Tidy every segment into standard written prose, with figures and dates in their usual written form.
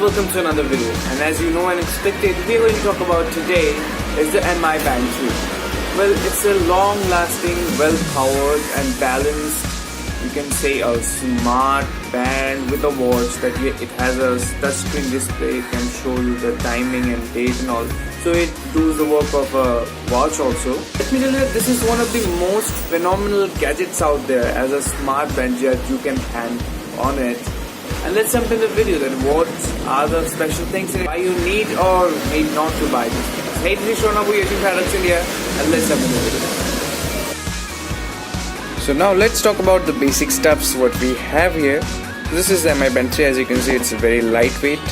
welcome to another video, and as you know and expected, we are going to talk about today is the MI Band 2. Well, it's a long-lasting, well-powered and balanced, you can say a smart band with a watch that it has a touchscreen display, can show you the timing and date and all. So it does the work of a watch also. Let me tell you that this is one of the most phenomenal gadgets out there as a smart band that you can hand on it. And let's jump in the video then. What are the special things in it? Why you need or need not to buy this? Hey, this is Shona Bhu, YouTube Products India, and let's jump in the video. So now let's talk about the basic stuffs what we have here. This is the MI Band 3. As you can see, it's very lightweight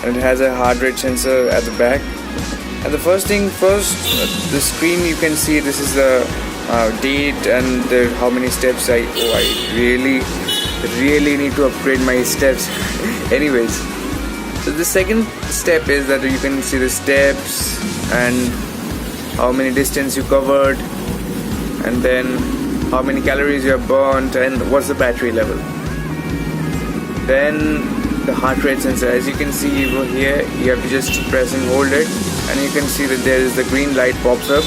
and it has a heart rate sensor at the back. And the first, the screen you can see, this is the date and how many steps I really need to upgrade my steps. Anyways, so the second step is that you can see the steps and how many distance you covered, and then how many calories you have burnt and what's the battery level. Then the heart rate sensor. As you can see over here, you have to just press and hold it, and you can see that there is the green light pops up,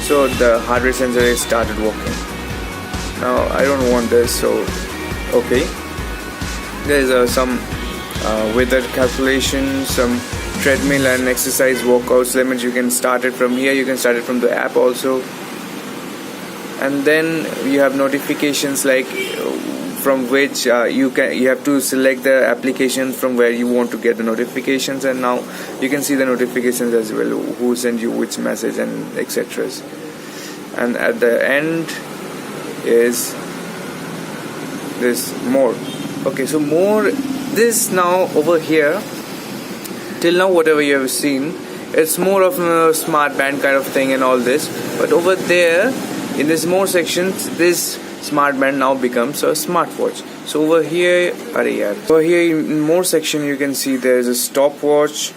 so the heart rate sensor has started working. Now I don't want this, so okay. There is some weather calculation, some treadmill and exercise workouts limits. You can start it from here, you can start it from the app also. And then you have notifications like from which you have to select the application from where you want to get the notifications, and now you can see the notifications as well, who sent you which message and etc. And at the end is this more. Okay, so more this now over here, till now whatever you have seen, it's more of a smart band kind of thing and all this, but over there in this more sections, this smart band now becomes a smartwatch. So over here in more section you can see there is a stopwatch.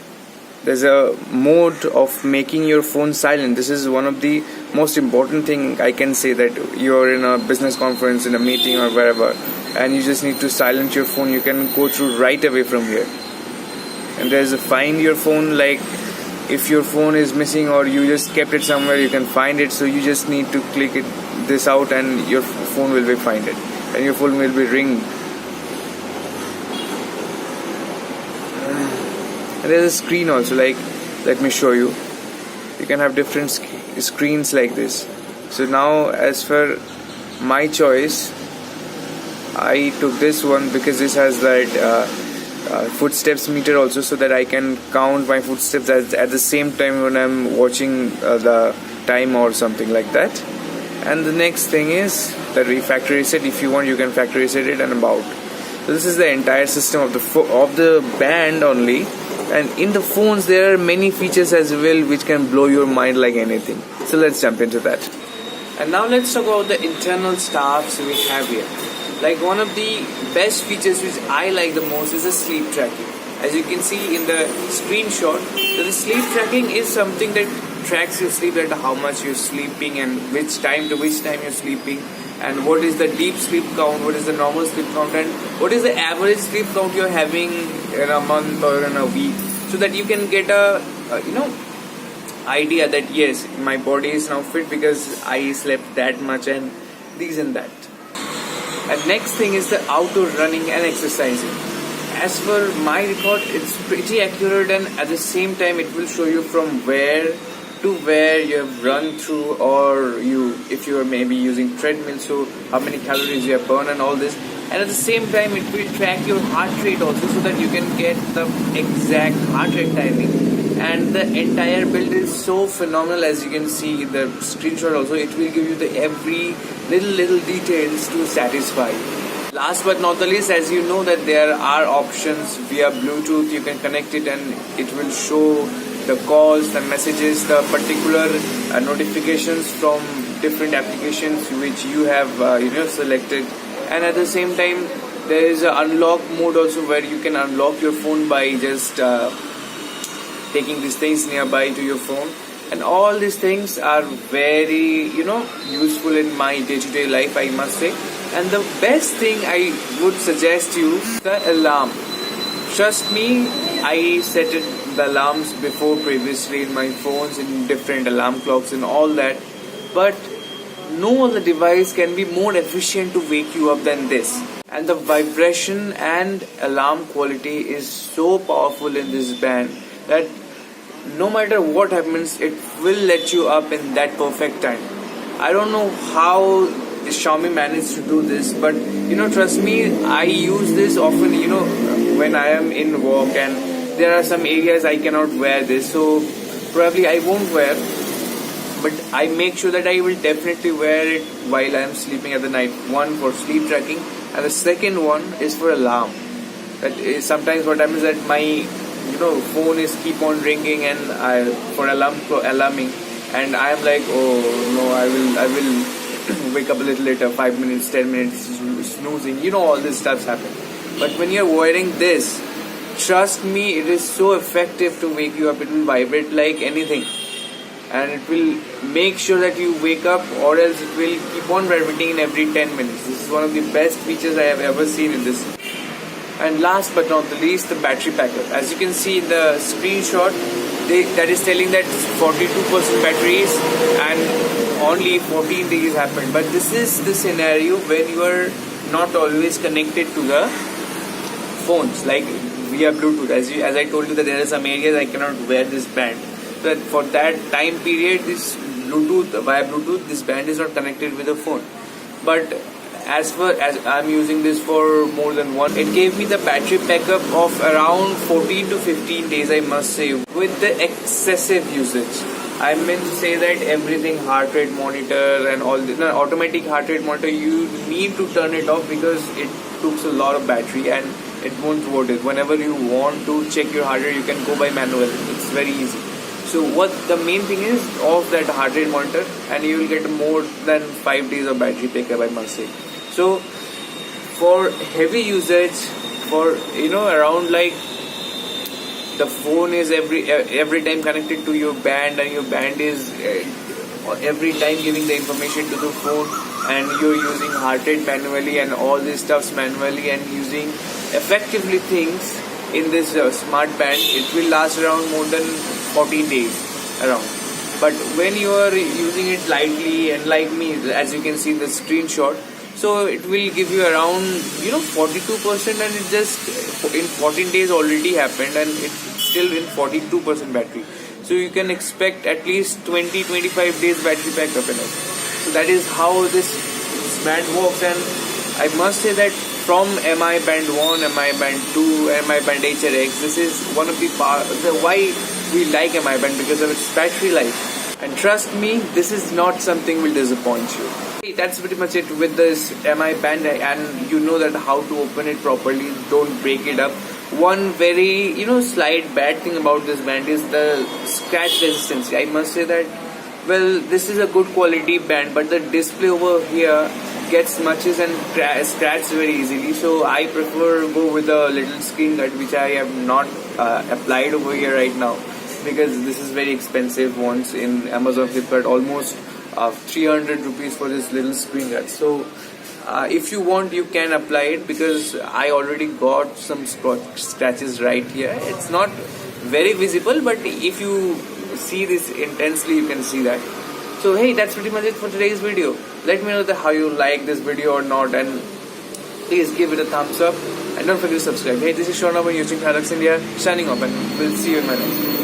There's a mode of making your phone silent. This is one of the most important thing I can say, that you're in a business conference, in a meeting or wherever, and you just need to silence your phone. You can go through right away from here. And there's a find your phone, like if your phone is missing or you just kept it somewhere, you can find it. So you just need to click this out and your phone will be find it, and your phone will be ring. And there's a screen also, like let me show you. You can have different screens like this. So now as for my choice, I took this one because this has that footsteps meter also, so that I can count my footsteps at the same time when I'm watching the time or something like that. And the next thing is that we factory reset. If you want, you can factory reset it and about. So this is the entire system of the band only. And in the phones there are many features as well which can blow your mind like anything. So let's jump into that. And now let's talk about the internal stuffs we have here. Like one of the best features which I like the most is the sleep tracking. As you can see in the screenshot, the sleep tracking is something that tracks your sleep, that how much you're sleeping and which time to which time you're sleeping, and what is the deep sleep count, what is the normal sleep count, and what is the average sleep count you're having in a month or in a week, so that you can get a idea that yes, my body is now fit because I slept that much and these and that. And next thing is the outdoor running and exercising. As per my record, it's pretty accurate, and at the same time it will show you from where to where you have run through, or if you are maybe using treadmill, so how many calories you have burned and all this. And at the same time it will track your heart rate also, so that you can get the exact heart rate timing. And the entire build is so phenomenal. As you can see in the screenshot also, it will give you the every little details to satisfy. Last but not the least, as you know that there are options via Bluetooth, you can connect it and it will show the calls, the messages, the particular notifications from different applications which you have selected. And at the same time there is an unlock mode also, where you can unlock your phone by just taking these things nearby to your phone. And all these things are very useful in my day-to-day life, I must say. And the best thing I would suggest you, the alarm. Trust me, I set the alarms before previously in my phones, in different alarm clocks and all that, but no other device can be more efficient to wake you up than this. And the vibration and alarm quality is so powerful in this band that no matter what happens, it will let you up in that perfect time. I don't know how the Xiaomi managed to do this, but trust me, I use this often, when I am in walk, and there are some areas I cannot wear this, so probably I won't wear, but I make sure that I will definitely wear it while I am sleeping at the night. One for sleep tracking, and the second one is for alarm. That is sometimes what happens that my phone is keep on ringing and for alarming, and I am like, oh no, I will wake up a little later, 5 minutes, 10 minutes snoozing, all this stuff's happen. But when you're wearing this, trust me, it is so effective to wake you up. It will vibrate like anything, and it will make sure that you wake up, or else it will keep on vibrating in every 10 minutes. This is one of the best features I have ever seen in this. And last but not the least, the battery backup. As you can see in the screenshot, that is telling that 42% batteries and only 14 days happened. But this is the scenario when you are not always connected to the phones, like via Bluetooth. As I told you that there are some areas I cannot wear this band. So for that time period, via Bluetooth, this band is not connected with the phone. But as far as I'm using this for more than one, it gave me the battery backup of around 14 to 15 days, I must say, with the excessive usage. I meant to say that everything, heart rate monitor and all the automatic heart rate monitor, you need to turn it off because it takes a lot of battery and it won't work it. Whenever you want to check your heart rate, you can go by manual. It's very easy. So what the main thing is, off that heart rate monitor and you will get more than 5 days of battery backup, I must say. So for heavy usage, for around like the phone is every time connected to your band, and your band is every time giving the information to the phone, and you're using heart rate manually and all these stuffs manually and using effectively things in this smart band, it will last around more than 14 days around. But when you are using it lightly and like me, as you can see in the screenshot, so it will give you around 42%, and it just in 14 days already happened, and it's still in 42% battery. So you can expect at least 20-25 days battery backup in it. So that is how this band works. And I must say that from MI Band 1, MI Band 2, MI Band HRX, this is one of the why we like MI Band, because of its battery life. And trust me, this is not something will disappoint you. That's pretty much it with this MI Band, and you know that how to open it properly, don't break it up. One very slight bad thing about this band is the scratch resistance. I must say that, well, this is a good quality band, but the display over here gets smudges and scratches very easily. So I prefer go with a little screen guard, which I have not applied over here right now, because this is very expensive ones in Amazon, Flipkart, almost 300 rupees for this little screen guard. So if you want, you can apply it, because I already got some scratches right here. It's not very visible, but if you see this intensely, you can see that. So hey, that's pretty much it for today's video. Let me know how you like this video or not, and please give it a thumbs up, and don't forget to subscribe. Hey, this is Shona from YouTube Products India, signing off, and we'll see you in my next video.